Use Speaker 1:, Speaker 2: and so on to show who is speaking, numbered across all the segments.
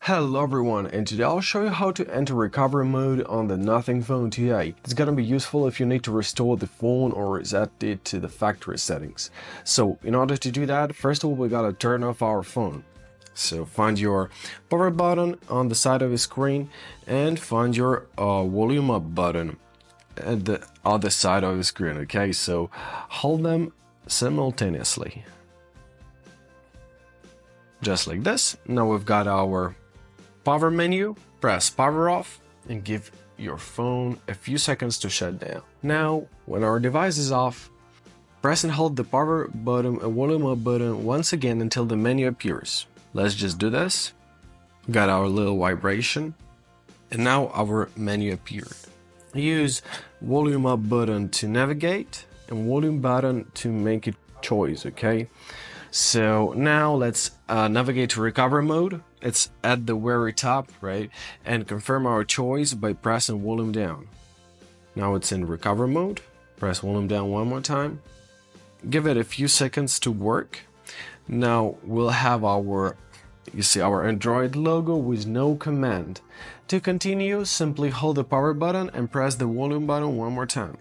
Speaker 1: Hello everyone, and today I'll show you how to enter recovery mode on the Nothing Phone 2A. It's gonna be useful if you need to restore the phone or reset it to the factory settings. So in order to do that, first of all we gotta turn off our phone. So find your power button on the side of the screen and find your volume up button at the other side of the screen, okay? So hold them simultaneously. Just like this. Now we've got our power menu, press power off and give your phone a few seconds to shut down. Now, when our device is off, press and hold the power button and volume up button once again until the menu appears. Let's just do this. Got our little vibration and now our menu appeared. Use volume up button to navigate and volume button to make a choice, okay? So now let's navigate to recovery mode. It's at the very top, right? And confirm our choice by pressing volume down. Now it's in recovery mode. Press volume down one more time. Give it a few seconds to work. Now we'll have our Android logo with no command. To continue, simply hold the power button and press the volume button one more time.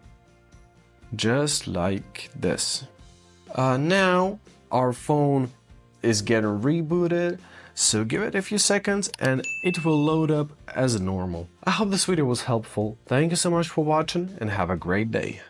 Speaker 1: Just like this. Now our phone is getting rebooted, so give it a few seconds and it will load up as normal. I hope this video was helpful. Thank you so much for watching and have a great day.